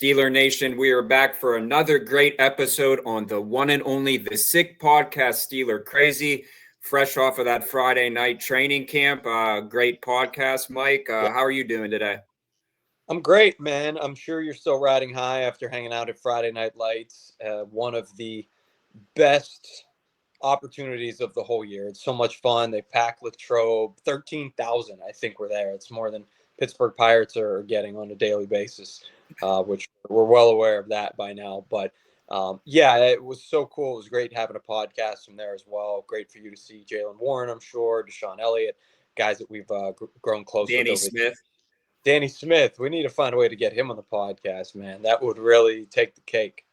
Steeler Nation, we are back for another great episode on the one and only The Sick Podcast, Steeler Crazy, fresh off of that Friday night training camp. Great podcast, Mike. How are you doing today? I'm great, man. I'm sure you're still riding high after hanging out at Friday Night Lights, one of the best opportunities of the whole year. It's so much fun. They packed Latrobe, 13,000, I think, were there. It's more than Pittsburgh Pirates are getting on a daily basis, which we're well aware of that by now. But yeah, it was so cool. It was great having a podcast from there as well. Great for you to see Jalen Warren, I'm sure, Deshaun Elliott, guys that we've grown close with. Danny Smith. Danny Smith. We need to find a way to get him on the podcast, man. That would really take the cake.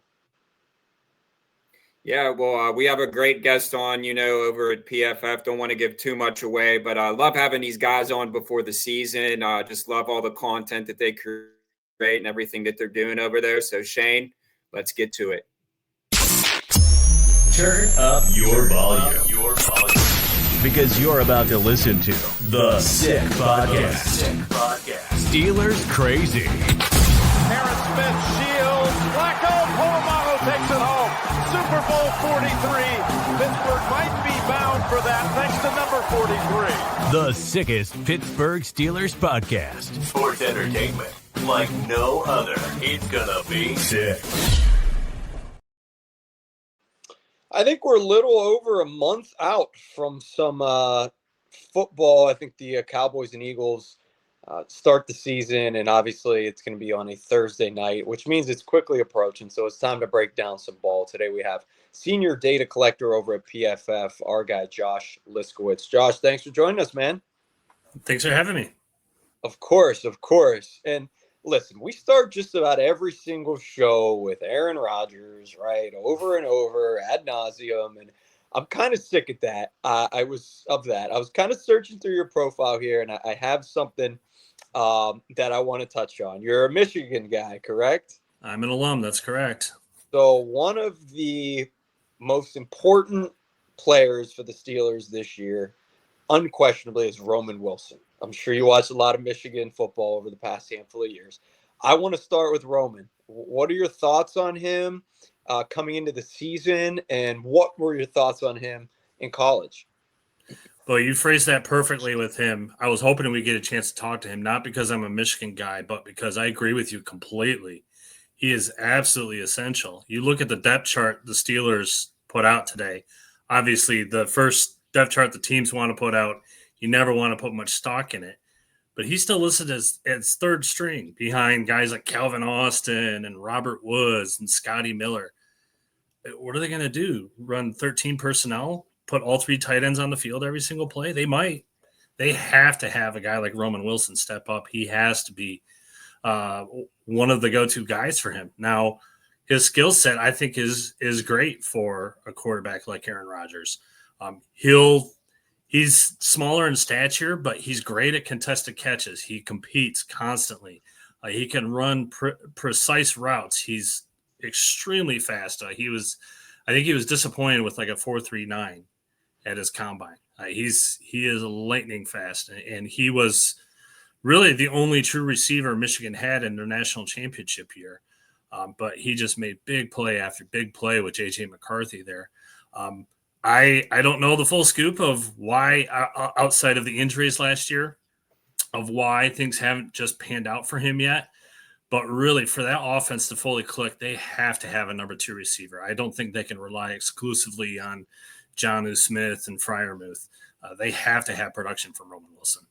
Yeah, well, we have a great guest on, over at PFF. Don't want to give too much away, but I love having these guys on before the season. Just love all the content that they create and everything that they're doing over there. So, Shane, let's get to it. Turn up your volume. Because you're about to listen to The Sick Podcast. Steelers Crazy. Harris Smith shields. Flacco, Polamalu takes it home. Super Bowl 43. Pittsburgh might be bound for that thanks to number 43. The sickest Pittsburgh Steelers podcast. Sports entertainment like no other. It's gonna be sick. I think we're a little over a month out from some football. I think the Cowboys and Eagles start the season, and obviously it's going to be on a Thursday night, which means it's quickly approaching. So it's time to break down some ball. Today we have senior data collector over at PFF, our guy Josh Liskiewitz. Josh, thanks for joining us, man. Thanks for having me. Of course. And listen, we start just about every single show with Aaron Rodgers, right? Over and over, ad nauseum. And I'm kind of sick at that. I was kind of searching through your profile here, and I have something that I want to touch on. You're a Michigan guy, correct? I'm an alum. That's correct. So one of the most important players for the Steelers this year, unquestionably, is Roman Wilson. I'm sure you watched a lot of Michigan football over the past handful of years. I want to start with Roman. What are your thoughts on him coming into the season, and what were your thoughts on him in college? Well, you phrased that perfectly with him. I was hoping we'd get a chance to talk to him, not because I'm a Michigan guy, but because I agree with you completely. He is absolutely essential. You look at the depth chart the Steelers put out today. Obviously, the first depth chart the teams want to put out, you never want to put much stock in it. But he's still listed as third string behind guys like Calvin Austin and Robert Woods and Scotty Miller. What are they going to do? Run 13 personnel? Put all three tight ends on the field every single play? They might. They have to have a guy like Roman Wilson step up. He has to be one of the go-to guys for him. Now, his skill set, I think, is great for a quarterback like Aaron Rodgers. He's smaller in stature, but he's great at contested catches. He competes constantly. He can run precise routes. He's extremely fast. I think he was disappointed with like a 4.39 at his combine. He is lightning fast, and he was really the only true receiver Michigan had in their national championship year. But he just made big play after big play with J.J. McCarthy there. I don't know the full scoop of why, outside of the injuries last year, of why things haven't just panned out for him yet. But really, for that offense to fully click, they have to have a number two receiver. I don't think they can rely exclusively on Jonnu Smith and Freiermuth. They have to have production from Roman Wilson.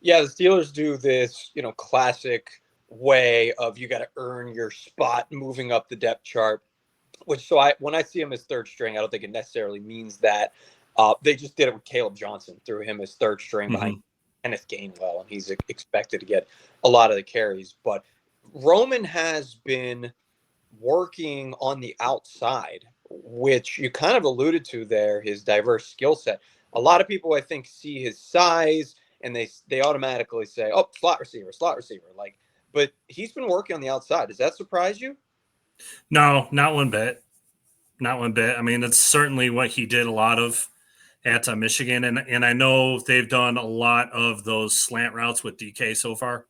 Yeah, the Steelers do this, classic way of you got to earn your spot moving up the depth chart. When I see him as third string, I don't think it necessarily means that. They just did it with Caleb Johnson, threw him as third string behind Kenneth Gainwell, and he's expected to get a lot of the carries. But Roman has been working on the outside, which you kind of alluded to there, his diverse skill set. A lot of people, I think, see his size and they automatically say, oh, slot receiver. But he's been working on the outside. Does that surprise you? No, not one bit. Not one bit. I mean, that's certainly what he did a lot of at Michigan. And I know they've done a lot of those slant routes with DK so far.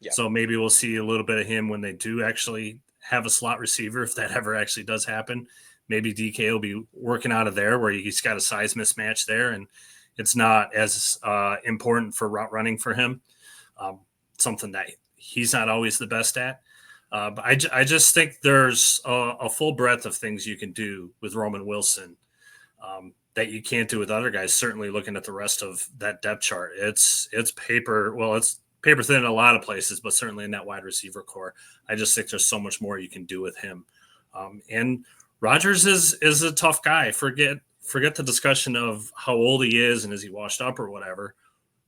Yeah. So maybe we'll see a little bit of him when they do actually have a slot receiver, if that ever actually does happen. Maybe DK will be working out of there where he's got a size mismatch there, and it's not as important for route running for him. Something that he's not always the best at. But I just think there's a full breadth of things you can do with Roman Wilson that you can't do with other guys. Certainly looking at the rest of that depth chart, it's paper. Well, it's paper thin in a lot of places, but certainly in that wide receiver core, I just think there's so much more you can do with him. And Rodgers is a tough guy. Forget the discussion of how old he is and is he washed up or whatever.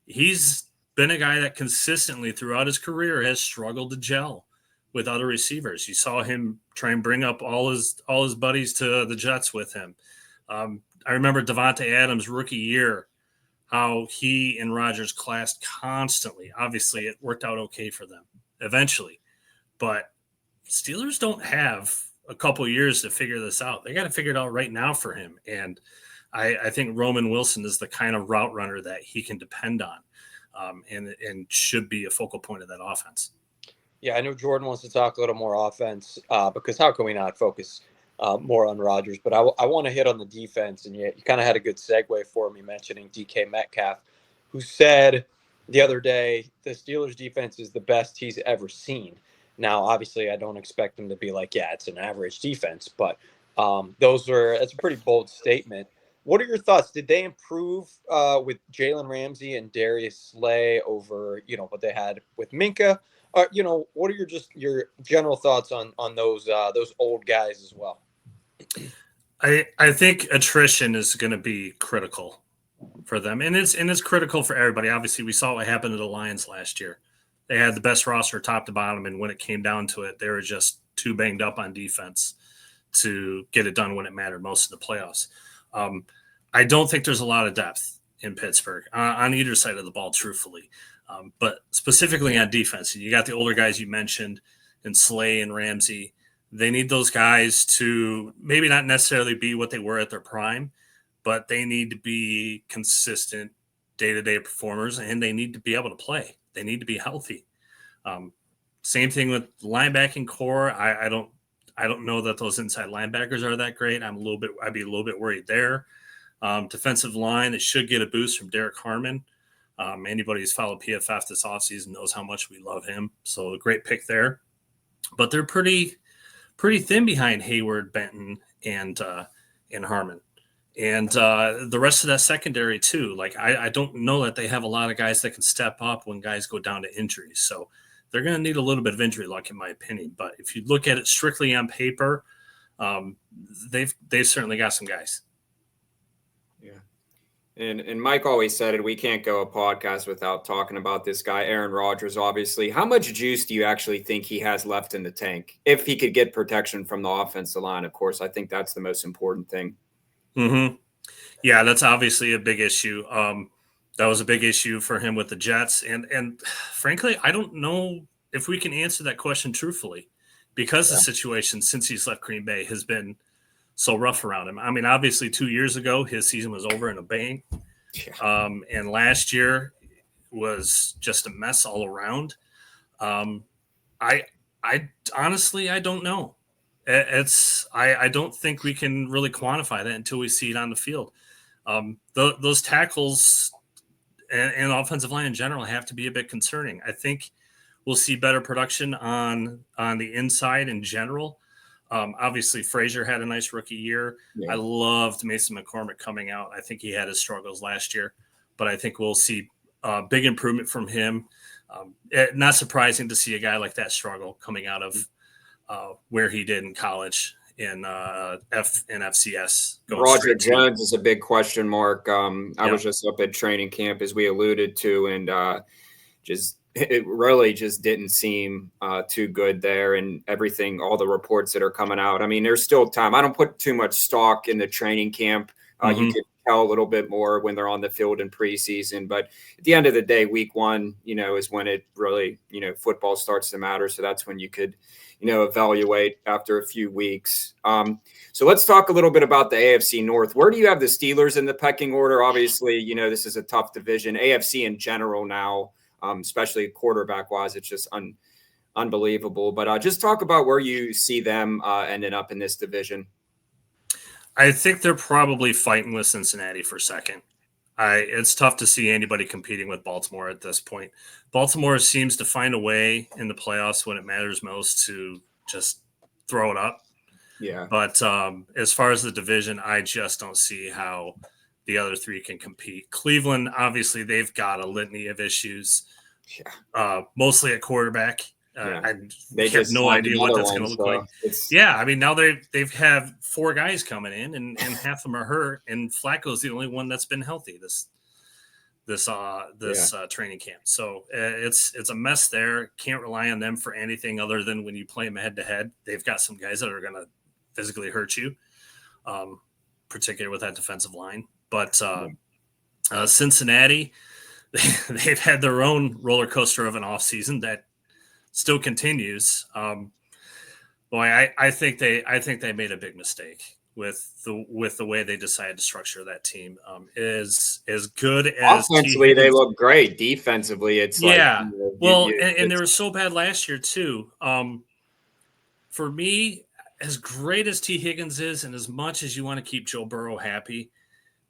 He's been a guy that consistently throughout his career has struggled to gel with other receivers. You saw him try and bring up all his buddies to the Jets with him. I remember Devontae Adams' rookie year, how he and Rodgers clashed constantly. Obviously, it worked out okay for them eventually, but Steelers don't have a couple years to figure this out. They got to figure it out right now for him. And I think Roman Wilson is the kind of route runner that he can depend on and should be a focal point of that offense. Yeah, I know Jordan wants to talk a little more offense because how can we not focus more on Rodgers? But I want to hit on the defense, and you kind of had a good segue for me mentioning DK Metcalf, who said the other day the Steelers' defense is the best he's ever seen. Now, obviously, I don't expect him to be like, yeah, it's an average defense, but that's a pretty bold statement. What are your thoughts? Did they improve with Jalen Ramsey and Darius Slay over what they had with Minka? What are your general thoughts on those old guys as well? I think attrition is going to be critical for them, and it's critical for everybody. Obviously, we saw what happened to the Lions last year. They had the best roster top to bottom, and when it came down to it, they were just too banged up on defense to get it done when it mattered most in the playoffs. I don't think there's a lot of depth in Pittsburgh on either side of the ball, truthfully. But specifically on defense, you got the older guys you mentioned in Slay and Ramsey. They need those guys to maybe not necessarily be what they were at their prime, but they need to be consistent day-to-day performers, and they need to be able to play. They need to be healthy. Same thing with linebacking core. I don't know that those inside linebackers are that great. I'd be a little bit worried there. Defensive line, it should get a boost from Derek Harmon. Anybody who's followed PFF this offseason knows how much we love him. So a great pick there. But they're pretty thin behind Hayward, Benton, and Harmon. And the rest of that secondary too. Like I don't know that they have a lot of guys that can step up when guys go down to injuries. So they're going to need a little bit of injury luck, in my opinion. But if you look at it strictly on paper, they've certainly got some guys. Yeah. And Mike always said it, we can't go a podcast without talking about this guy, Aaron Rodgers, obviously. How much juice do you actually think he has left in the tank? If he could get protection from the offensive line, of course, I think that's the most important thing. Mm-hmm. Yeah, that's obviously a big issue. That was a big issue for him with the Jets. And frankly, I don't know if we can answer that question truthfully because the situation since he's left Green Bay has been so rough around him. I mean, obviously 2 years ago, his season was over in a bang. Yeah. And last year was just a mess all around. I honestly, I don't know. I don't think we can really quantify that until we see it on the field. Those tackles and offensive line in general have to be a bit concerning. I think we'll see better production on the inside in general. Obviously, Frazier had a nice rookie year. Yeah. I loved Mason McCormick coming out. I think he had his struggles last year, but I think we'll see big improvement from him. Not surprising to see a guy like that struggle coming out of where he did in college in FCS. Roger Jones is a big question mark. I was just up at training camp, as we alluded to, and it really just didn't seem too good there, and everything, all the reports that are coming out. I mean, there's still time. I don't put too much stock in the training camp. You can tell a little bit more when they're on the field in preseason, but at the end of the day, week one, is when it really, football starts to matter. So that's when you could, evaluate after a few weeks. So let's talk a little bit about the AFC North. Where do you have the Steelers in the pecking order? Obviously, this is a tough division. AFC in general now. especially quarterback wise. It's just unbelievable. But just talk about where you see them ending up in this division. I think they're probably fighting with Cincinnati for second. It's tough to see anybody competing with Baltimore at this point. Baltimore seems to find a way in the playoffs when it matters most to just throw it up. Yeah. But as far as the division, I just don't see how the other three can compete. Cleveland, obviously, they've got a litany of issues, mostly at quarterback. They have no idea what that's going to look like. Yeah, I mean, now they've have 4 guys coming in, and half of them are hurt, and Flacco's the only one that's been healthy this training camp. So it's a mess there. Can't rely on them for anything other than when you play them head to head. They've got some guys that are going to physically hurt you, particularly with that defensive line. But Cincinnati, they've had their own roller coaster of an offseason that still continues. I think they made a big mistake with the way they decided to structure that team. Is as good as offensively they look great. Defensively, it's and they were so bad last year too. For me, as great as T. Higgins is, and as much as you want to keep Joe Burrow happy,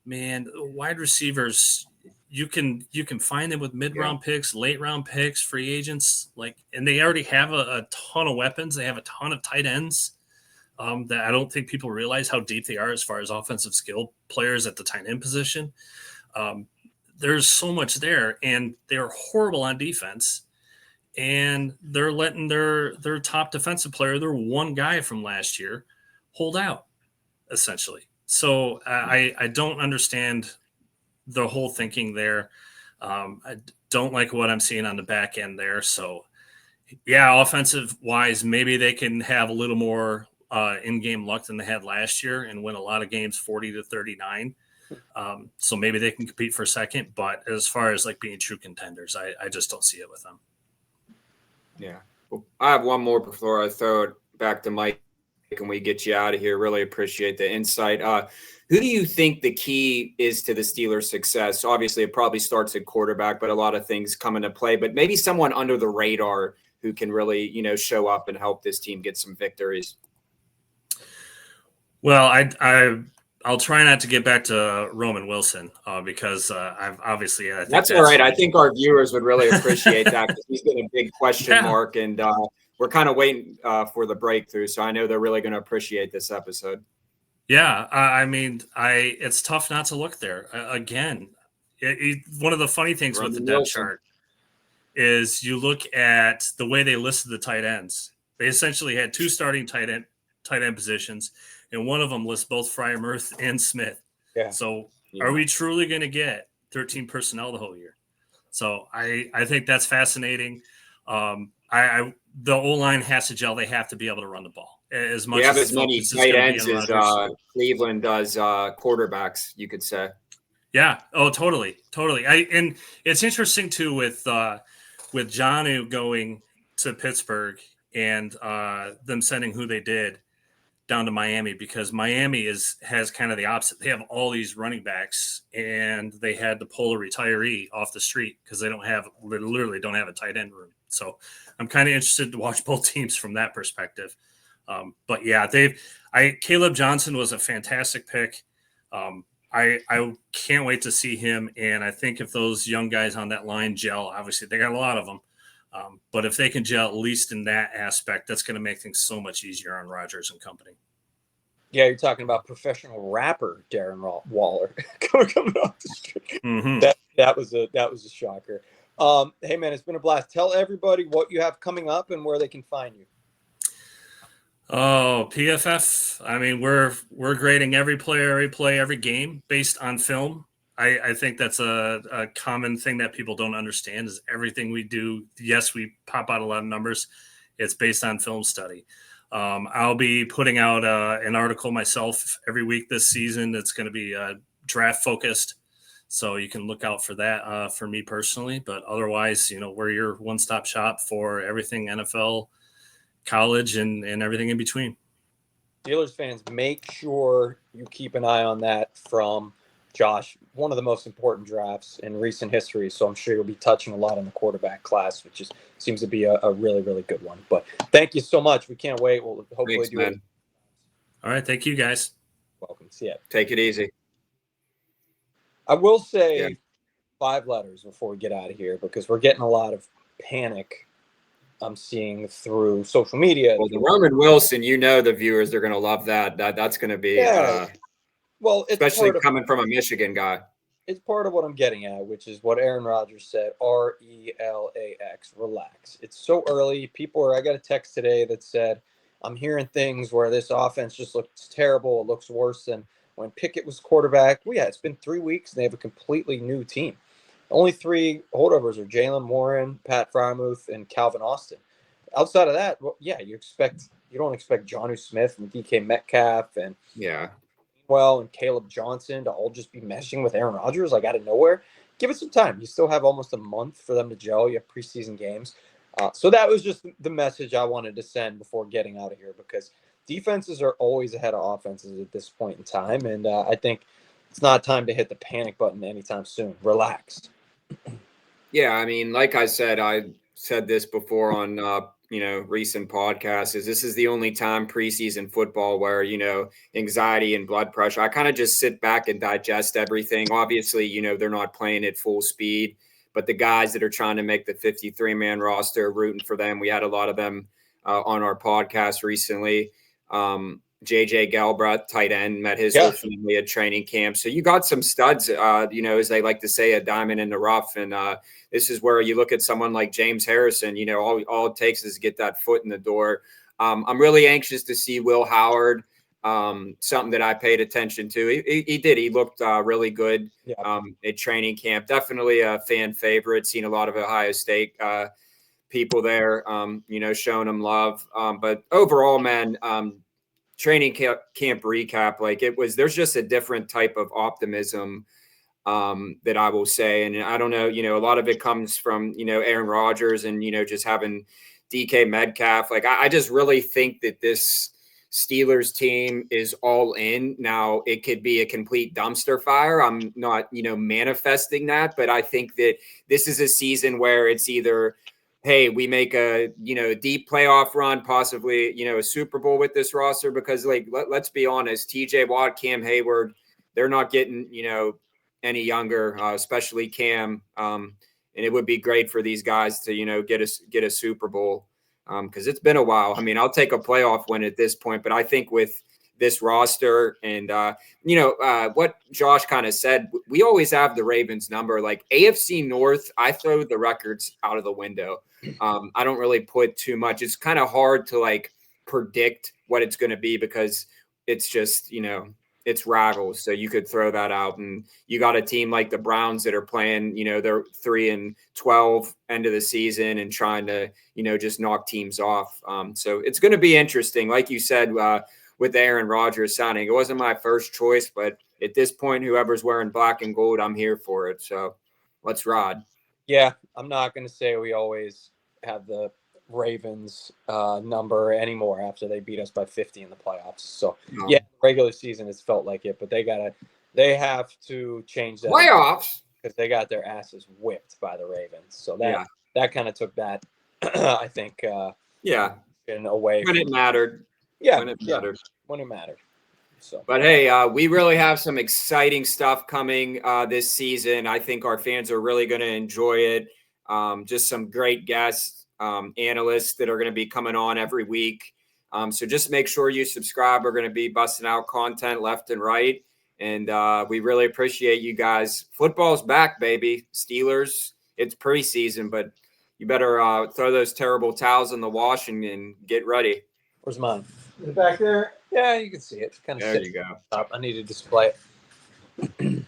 man, wide receivers, you can find them with mid-round picks, late-round picks, free agents, and they already have a ton of weapons. They have a ton of tight ends that I don't think people realize how deep they are as far as offensive skill players at the tight end position. There's so much there, and they're horrible on defense. And they're letting their top defensive player, their one guy from last year, hold out, essentially. So I don't understand the whole thinking there. I don't like what I'm seeing on the back end there. So, yeah, offensive-wise, maybe they can have a little more in-game luck than they had last year and win a lot of games 40-39. So maybe they can compete for second. But as far as being true contenders, I just don't see it with them. Yeah. Well, I have one more before I throw it back to Mike and we get you out of here. Really appreciate the insight. Who do you think the key is to the Steelers' success? Obviously, it probably starts at quarterback, but a lot of things come into play. But maybe someone under the radar who can really, show up and help this team get some victories. Well, I'll try not to get back to Roman Wilson because I think that's all right. I think our viewers would really appreciate that because he's been a big question mark, and we're kind of waiting for the breakthrough. So I know they're really going to appreciate this episode. Yeah, it's tough not to look there. Again, one of the funny things with the depth chart is you look at the way they listed the tight ends. They essentially had 2 starting tight end positions, and one of them lists both Freiermuth and Smith. Yeah. So are we truly going to get 13 personnel the whole year? So I think that's fascinating. The O-line has to gel. They have to be able to run the ball. As much as many tight ends as Cleveland does quarterbacks, you could say. Yeah. Oh, totally. And it's interesting too with Jonnu going to Pittsburgh and them sending who they did down to Miami, because Miami has kind of the opposite. They have all these running backs, and they had to pull a retiree off the street because they literally don't have a tight end room. So I'm kind of interested to watch both teams from that perspective. But yeah, Caleb Johnson was a fantastic pick. I can't wait to see him. And I think if those young guys on that line gel, obviously they got a lot of them. But if they can gel, at least in that aspect, that's going to make things so much easier on Rodgers and company. Yeah, you're talking about professional rapper Darren Waller coming off the street. Mm-hmm. That was a shocker. Hey man, it's been a blast. Tell everybody what you have coming up and where they can find you. Oh, PFF. I mean, we're grading every player, every play, every game based on film. I think that's a common thing that people don't understand is everything we do. Yes, we pop out a lot of numbers. It's based on film study. I'll be putting out an article myself every week this season. It's going to be draft focused. So you can look out for that for me personally. But otherwise, we're your one-stop shop for everything NFL, college, and everything in between. Steelers fans, make sure you keep an eye on that from Josh, one of the most important drafts in recent history. So I'm sure you'll be touching a lot on the quarterback class, which seems to be a really, really good one. But thank you so much. We can't wait. We'll hopefully do it. All right. Thank you, guys. Welcome. See ya. Take it easy. I will say 5 letters before we get out of here, because we're getting a lot of panic I'm seeing through social media. Well, the Roman Wilson, the viewers are going to love that. That's going to be, well, it's especially coming from a Michigan guy. It's part of what I'm getting at, which is what Aaron Rodgers said, RELAX, relax. It's so early. I got a text today that said, I'm hearing things where this offense just looks terrible. It looks worse than when Pickett was quarterback. Well, yeah, it's been 3 weeks, and they have a completely new team. Only 3 holdovers are Jalen Warren, Pat Frymouth, and Calvin Austin. Outside of that, you don't expect Jonnu Smith and DK Metcalf and and Caleb Johnson to all just be meshing with Aaron Rodgers like out of nowhere. Give it some time. You still have almost a month for them to gel. You have preseason games. So that was just the message I wanted to send before getting out of here, because defenses are always ahead of offenses at this point in time. And I think it's not time to hit the panic button anytime soon. Relax. Yeah, I mean, like I said this before on recent podcasts, this is the only time preseason football where anxiety and blood pressure. I kind of just sit back and digest everything. Obviously, they're not playing at full speed, but the guys that are trying to make the 53-man roster, rooting for them. We had a lot of them on our podcast recently. JJ Galbraith, tight end, met his whole family at training camp. So you got some studs, as they like to say, a diamond in the rough. And this is where you look at someone like James Harrison, all it takes is to get that foot in the door. I'm really anxious to see Will Howard, something that I paid attention to. He did. He looked really good at training camp. Definitely a fan favorite. Seen a lot of Ohio State people there, showing him love. But overall, man, training camp recap, there's just a different type of optimism that I will say. And I don't know, a lot of it comes from, Aaron Rodgers and, just having DK Metcalf. I just really think that this Steelers team is all in. Now, it could be a complete dumpster fire. I'm not, manifesting that, but I think that this is a season where it's either, hey, we make a, deep playoff run, possibly, a Super Bowl with this roster, because let's be honest, TJ Watt, Cam Hayward, they're not getting, any younger, especially Cam. And it would be great for these guys to, get a Super Bowl. Cause it's been a while. I mean, I'll take a playoff win at this point, but I think with this roster and, what Josh kind of said, we always have the Ravens number. AFC North, I throw the records out of the window. I don't really put too much. It's kind of hard to predict what it's going to be, because it's just, it's rivals. So you could throw that out, and you got a team like the Browns that are playing, they're 3-12 end of the season and trying to, just knock teams off. So it's going to be interesting. Like you said, with Aaron Rodgers signing, it wasn't my first choice, but at this point, whoever's wearing black and gold, I'm here for it. So let's ride. Yeah, I'm not going to say we always have the Ravens number anymore after they beat us by 50 in the playoffs. So regular season has felt like it, but they have to change that playoffs because they got their asses whipped by the Ravens. So that kind of took that, I think, in a way when it mattered. Yeah, when it mattered. So, but hey, we really have some exciting stuff coming this season. I think our fans are really going to enjoy it. Just some great guests, analysts that are going to be coming on every week. So just make sure you subscribe. We're going to be busting out content left and right. And we really appreciate you guys. Football's back, baby. Steelers, it's preseason, but you better throw those terrible towels in the wash and get ready. Where's mine? Is it back there? Yeah, you can see it. It's kind of there you go. I need to display it.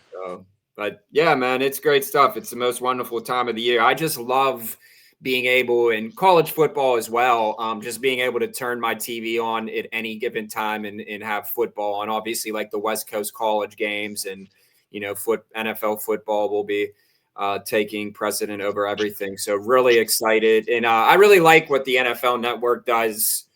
But yeah, man, it's great stuff. It's the most wonderful time of the year. I just love being able, in college football as well, just being able to turn my TV on at any given time and have football on. Obviously, like the West Coast college games and, NFL football will be taking precedent over everything. So really excited. And I really like what the NFL Network does.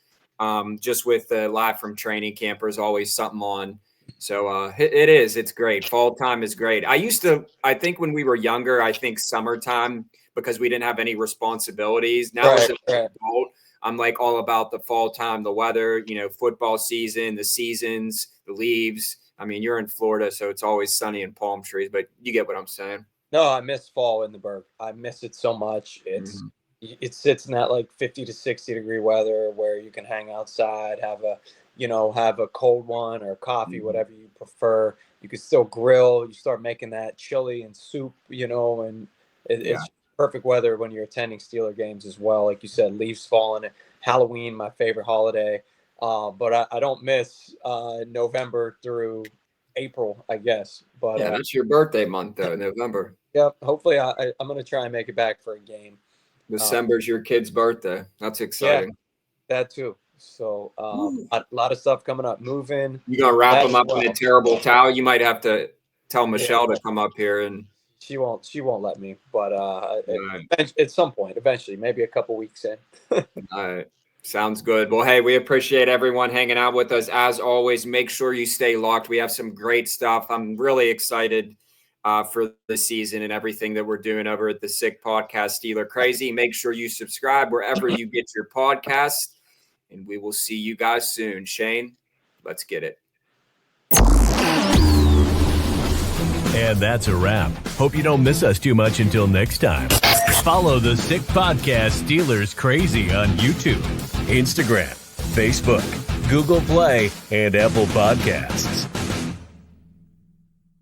Just with the live from training camp, there's always something on So it's great. Fall time is great. I think when we were younger, I think summertime, because we didn't have any responsibilities. Now as an adult, I'm like all about the fall time, the weather, football season, the seasons, the leaves. I mean, you're in Florida, so it's always sunny and palm trees, but you get what I'm saying. No, I miss fall in the Berg. I miss it so much. It sits in that like 50 to 60 degree weather where you can hang outside, have a cold one or coffee, whatever you prefer. You can still grill. You start making that chili and soup, and it's perfect weather when you're attending Steeler games as well. Like you said, leaves falling. Halloween, my favorite holiday. But I don't miss November through April, I guess. But that's your birthday month, though, November. Yep. Hopefully, I'm going to try and make it back for a game. December's your kid's birthday. That's exciting. Yeah, that too. So a lot of stuff coming up. Moving. You gonna wrap them up in a terrible towel? You might have to tell Michelle to come up here, and she won't let me. But at some point, eventually, maybe a couple weeks in. All right. Sounds good. Well, hey, we appreciate everyone hanging out with us. As always, make sure you stay locked. We have some great stuff. I'm really excited for the season and everything that we're doing over at the Sick Podcast, Steeler Crazy. Make sure you subscribe wherever you get your podcasts, and we will see you guys soon. Shane, let's get it. And that's a wrap. Hope you don't miss us too much until next time. Follow the Sick Podcast Steelers Crazy on YouTube, Instagram, Facebook, Google Play, and Apple Podcasts.